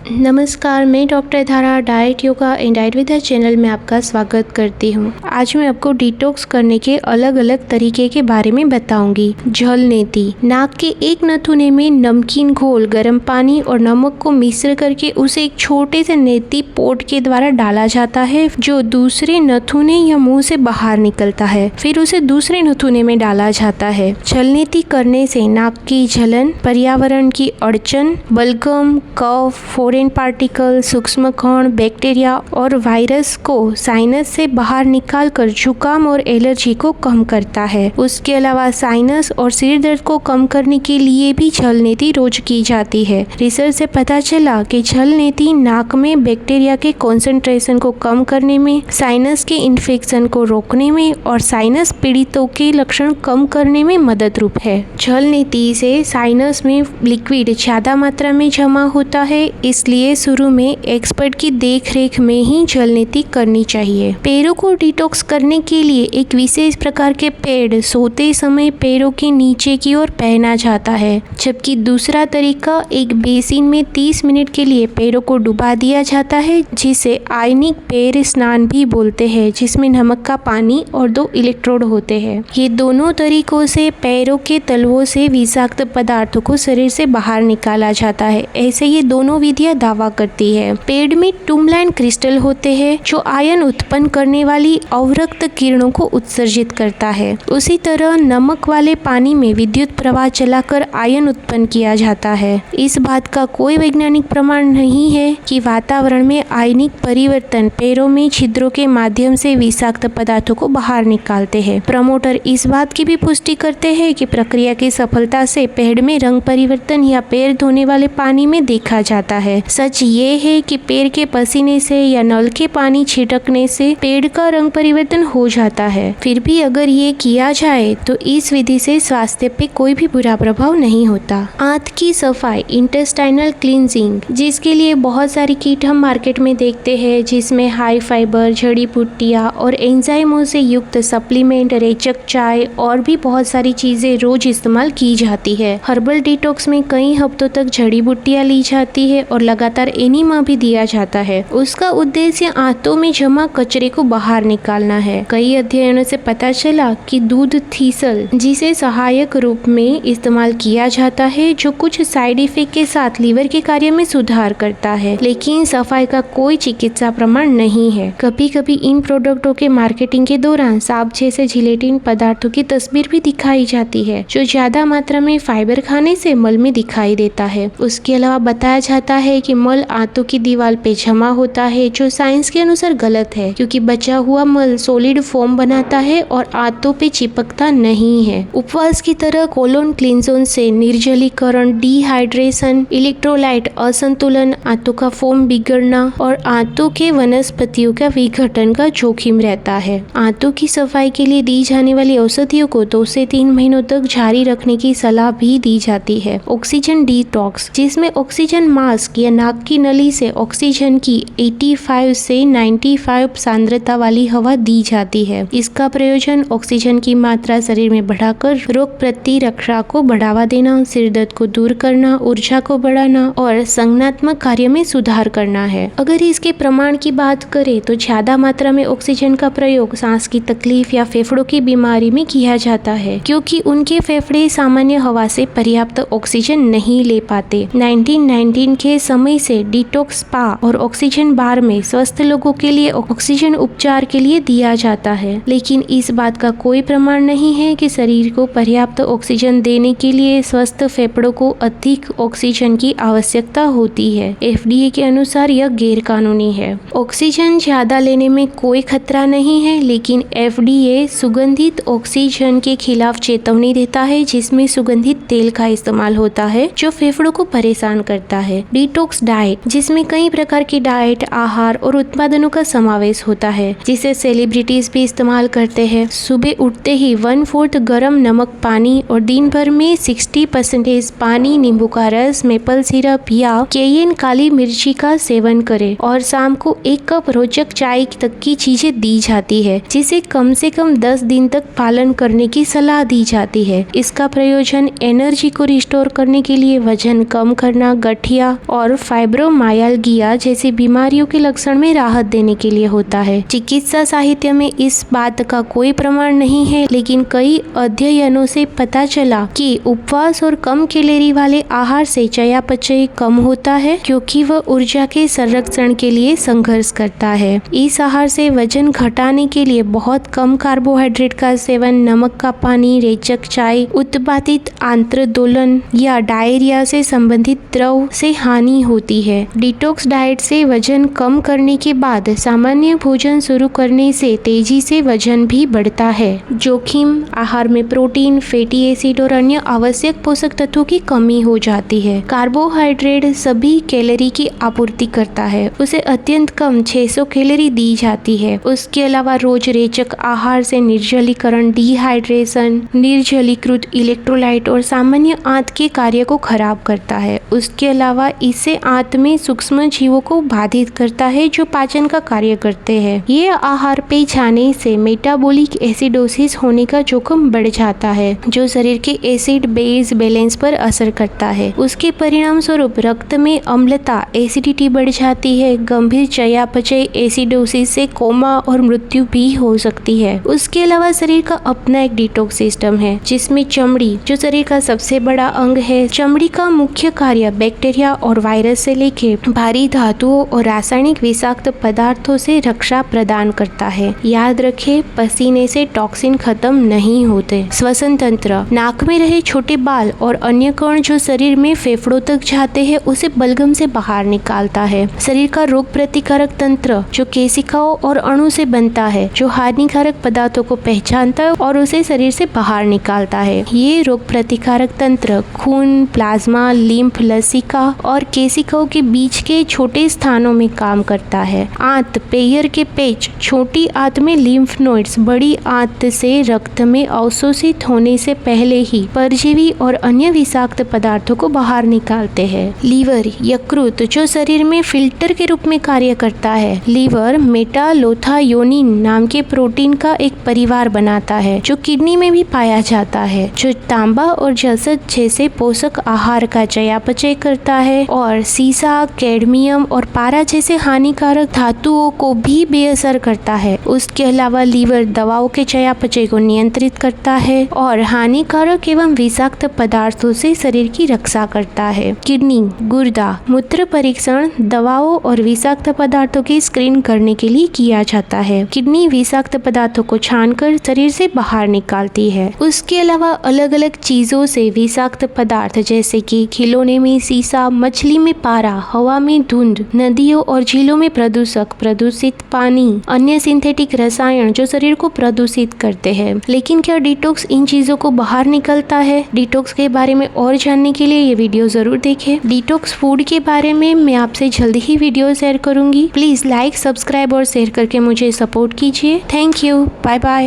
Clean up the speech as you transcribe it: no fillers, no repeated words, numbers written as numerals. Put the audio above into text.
नमस्कार, मैं डॉक्टर धारा diet yoga and Ayurveda channel में आपका स्वागत करती हूँ। आज मैं आपको डिटॉक्स करने के अलग अलग तरीके के बारे में बताऊंगी। जल नेति। नाक के एक नथुने में नमकीन घोल, गर्म पानी और नमक को मिश्र करके उसे एक छोटे से नेति पोट के द्वारा डाला जाता है, जो दूसरे नथुने या मुंह से बाहर निकलता है। फिर उसे दूसरे नथुने में डाला जाता है। जल नेति करने से नाक की जलन, पर्यावरण की अड़चन, बलगम, कफ, फॉरेन पार्टिकल, सूक्ष्म कण, बैक्टीरिया और वायरस को साइनस से बाहर निकालकर जुकाम और एलर्जी को कम करता है। उसके अलावा साइनस और सिर दर्द को कम करने के लिए भी जल नेति रोज की जाती है। रिसर्च से पता चला कि जल नेति नाक में बैक्टीरिया के कॉन्सेंट्रेशन को कम करने में, साइनस के इन्फेक्शन को रोकने में और साइनस पीड़ितों के लक्षण कम करने में मदद रूप है। जल नेति से साइनस में लिक्विड ज्यादा मात्रा में जमा होता है, इसलिए शुरू में एक्सपर्ट की देखरेख में ही जल नेति करनी चाहिए। पैरों को डिटॉक्स करने के लिए एक विशेष प्रकार के पैड सोते समय पैरों के नीचे की ओर पहना जाता है, जबकि दूसरा तरीका एक बेसिन में 30 मिनट के लिए पैरों को डुबा दिया जाता है, जिसे आयनिक पैर स्नान भी बोलते हैं, जिसमें नमक का पानी और 2 इलेक्ट्रोड होते हैं। ये दोनों तरीकों से पैरों के तलवों से विषाक्त पदार्थों को शरीर से बाहर निकाला जाता है। ऐसे ये दोनों विधियां दावा करती है। पेड़ में टूरमैलाइन क्रिस्टल होते हैं, जो आयन उत्पन्न करने वाली अवरक्त किरणों को उत्सर्जित करता है। उसी तरह नमक वाले पानी में विद्युत प्रवाह चलाकर आयन उत्पन्न किया जाता है। इस बात का कोई वैज्ञानिक प्रमाण नहीं है कि वातावरण में आयनिक परिवर्तन पैरों में छिद्रों के माध्यम से विषाक्त पदार्थों को बाहर निकालते हैं। प्रमोटर इस बात की भी पुष्टि करते हैं कि प्रक्रिया की सफलता से पेड़ में रंग परिवर्तन या पैर धोने वाले पानी में देखा जाता है। सच ये है कि पैर के पसीने से या नल के पानी छिड़कने से पेड़ का रंग परिवर्तन हो जाता है। फिर भी अगर ये किया जाए तो इस विधि से स्वास्थ्य पे कोई भी बुरा प्रभाव नहीं होता। आंत की सफाई, इंटेस्टाइनल क्लींजिंग, जिसके लिए बहुत सारी किट हम मार्केट में देखते हैं, जिसमें हाई फाइबर, जड़ी बूटियाँ और एंजाइमों से युक्त सप्लीमेंट, रेचक चाय और भी बहुत सारी चीजें रोज इस्तेमाल की जाती है। हर्बल डिटॉक्स में कई हफ्तों तक जड़ी बूटियाँ ली जाती है और लगातार एनीमा भी दिया जाता है। उसका उद्देश्य आंतों में जमा कचरे को बाहर निकालना है। कई अध्ययनों से पता चला कि दूध थीसल, जिसे सहायक रूप में इस्तेमाल किया जाता है, जो कुछ साइड इफेक्ट के साथ लीवर के कार्य में सुधार करता है, लेकिन सफाई का कोई चिकित्सा प्रमाण नहीं है। कभी कभी इन प्रोडक्टों के मार्केटिंग के दौरान सांप जैसे जिलेटिन पदार्थों की तस्वीर भी दिखाई जाती है, जो ज्यादा मात्रा में फाइबर खाने से मल में दिखाई देता है। उसके अलावा बताया जाता है कि मल आंतों की दीवार पे जमा होता है, जो साइंस के अनुसार गलत है, क्योंकि बचा हुआ मल सॉलिड फॉर्म बनाता है और आंतों पे चिपकता नहीं है। उपवास की तरह कोलोन क्लींजन से निर्जलीकरण, डिहाइड्रेशन, इलेक्ट्रोलाइट असंतुलन, आंतों का फॉर्म बिगड़ना और आंतों के वनस्पतियों का विघटन का जोखिम रहता है। आंतों की सफाई के लिए दी जाने वाली औषधियों को 2 से 3 महीनों तक जारी रखने की सलाह भी दी जाती है। ऑक्सीजन डिटॉक्स, जिसमें ऑक्सीजन मास्क या नाक की नली से ऑक्सीजन की 85 से 95 सांद्रता वाली हवा दी जाती है। इसका प्रयोजन ऑक्सीजन की मात्रा शरीर में बढ़ाकर रोग प्रतिरक्षा को बढ़ावा देना, सिर दर्द को दूर करना, ऊर्जा को बढ़ाना और संज्ञानात्मक कार्य में सुधार करना है। अगर इसके प्रमाण की बात करें तो ज्यादा मात्रा में ऑक्सीजन का प्रयोग सांस की तकलीफ या फेफड़ों की बीमारी में किया जाता है, क्योंकि उनके फेफड़े सामान्य हवा से पर्याप्त ऑक्सीजन नहीं ले पाते। 1919 के समय से डिटॉक्स स्पा और ऑक्सीजन बार में स्वस्थ लोगों के लिए ऑक्सीजन उपचार के लिए दिया जाता है, लेकिन इस बात का कोई प्रमाण नहीं है कि शरीर को पर्याप्त ऑक्सीजन देने के लिए स्वस्थ फेफड़ों को अधिक ऑक्सीजन की आवश्यकता होती है। FDA के अनुसार यह गैर कानूनी है। ऑक्सीजन ज्यादा लेने में कोई खतरा नहीं है, लेकिन FDA सुगंधित ऑक्सीजन के खिलाफ चेतावनी देता है, जिसमें सुगंधित तेल का इस्तेमाल होता है, जो फेफड़ों को परेशान करता है। डिटॉक्स डाइट, जिसमें कई प्रकार की डाइट, आहार और उत्पादनों का समावेश होता है, जिसे सेलिब्रिटीज भी इस्तेमाल करते हैं। सुबह उठते ही 1/4 गर्म नमक पानी और दिन भर में 60% पानी, नींबू का रस, मेपल सिरप या केयन काली मिर्ची का सेवन करें और शाम को 1 कप रोचक चाय तक की चीजें दी जाती है, जिसे कम से कम 10 दिन तक पालन करने की सलाह दी जाती है। इसका प्रयोजन एनर्जी को रिस्टोर करने के लिए, वजन कम करना, गठिया और और फाइब्रोमाइल्जिया जैसी बीमारियों के लक्षण में राहत देने के लिए होता है। चिकित्सा साहित्य में इस बात का कोई प्रमाण नहीं है, लेकिन कई अध्ययनों से पता चला कि उपवास और कम कैलोरी वाले आहार से चयापचय कम होता है, क्योंकि वह ऊर्जा के संरक्षण के लिए संघर्ष करता है। इस आहार से वजन घटाने के लिए बहुत कम कार्बोहाइड्रेट का सेवन, नमक का पानी, रेचक चाय, उत्पादित आंत्रदोलन या डायरिया से संबंधित द्रव से हानि होती है। डिटॉक्स डाइट से वजन कम करने के बाद सामान्य भोजन शुरू करने से तेजी से वजन भी बढ़ता है। जोखिम: आहार में प्रोटीन, फैटी एसिड और अन्य आवश्यक पोषक तत्वों की कमी हो जाती है। कार्बोहाइड्रेट सभी कैलोरी की आपूर्ति करता है, उसे अत्यंत कम 600 कैलोरी दी जाती है। उसके अलावा रोज रेचक आहार से निर्जलीकरण, डिहाइड्रेशन, निर्जलीकृत इलेक्ट्रोलाइट और सामान्य आंत के कार्य को खराब करता है। उसके अलावा इससे आंत में सूक्ष्म जीवों को बाधित करता है जो पाचन का कार्य करते हैं। ये आहार पे जाने से मेटाबॉलिक एसिडोसिस होने का जोखिम बढ़ जाता है, जो शरीर के एसिड बेस बैलेंस पर असर करता है। उसके परिणाम स्वरूप रक्त में अम्लता, एसिडिटी बढ़ जाती है। गंभीर चयापचय एसिडोसिस से कोमा और मृत्यु भी हो सकती है। उसके अलावा शरीर का अपना एक डिटॉक्स सिस्टम है, जिसमें चमड़ी, जो शरीर का सबसे बड़ा अंग है, चमड़ी का मुख्य कार्य बैक्टीरिया और वायरस से लेके भारी धातुओं और रासायनिक विषाक्त पदार्थों से रक्षा प्रदान करता है। याद रखें, पसीने से टॉक्सिन खत्म नहीं होते। श्वसन तंत्र: नाक में रहे छोटे बाल और अन्य कण जो शरीर में फेफड़ों तक जाते हैं, उसे बलगम से बाहर निकालता है। शरीर का रोग प्रतिकारक तंत्र, जो केशिकाओं और अणु से बनता है, जो हानिकारक पदार्थों को पहचानता है और उसे शरीर से बाहर निकालता है। ये रोग प्रतिकारक तंत्र खून, प्लाज्मा, लिम्फ, लसिका और केशिकाओं के बीच के छोटे स्थानों में काम करता है। आंत, पेयर के पेच, छोटी आंत में लिम्फ नोड्स बड़ी आंत से रक्त में अवशोषित होने से पहले ही परजीवी और अन्य विषाक्त पदार्थों को बाहर निकालते हैं। लीवर, यकृत, जो शरीर में फिल्टर के रूप में कार्य करता है। लीवर मेटालोथायोनिन नाम के प्रोटीन का एक परिवार बनाता है, जो किडनी में भी पाया जाता है, जो तांबा और जसत जैसे पोषक आहार का चयापचय करता है और सीसा, कैडमियम और पारा जैसे हानिकारक धातुओं को भी बेअसर करता है। उसके अलावा लीवर दवाओं के चयापचय को नियंत्रित करता है और हानिकारक एवं विषाक्त पदार्थों से शरीर की रक्षा करता है। किडनी, गुर्दा, मूत्र परीक्षण दवाओं और विषाक्त पदार्थों की स्क्रीन करने के लिए किया जाता है। किडनी विषाक्त पदार्थों को छानकर शरीर से बाहर निकालती है। उसके अलावा अलग अलग चीजों से विषाक्त पदार्थ जैसे कि खिलौने में सीसा, मछली में पारा, हवा में धुंध, नदियों और झीलों में प्रदूषक, प्रदूषित पानी, अन्य सिंथेटिक रसायन जो शरीर को प्रदूषित करते हैं। लेकिन क्या डिटॉक्स इन चीजों को बाहर निकलता है? डिटॉक्स के बारे में और जानने के लिए ये वीडियो जरूर देखें। डिटॉक्स फूड के बारे में मैं आपसे जल्दी ही वीडियो शेयर करूंगी। प्लीज लाइक, सब्सक्राइब और शेयर करके मुझे सपोर्ट कीजिए। Thank you. Bye bye.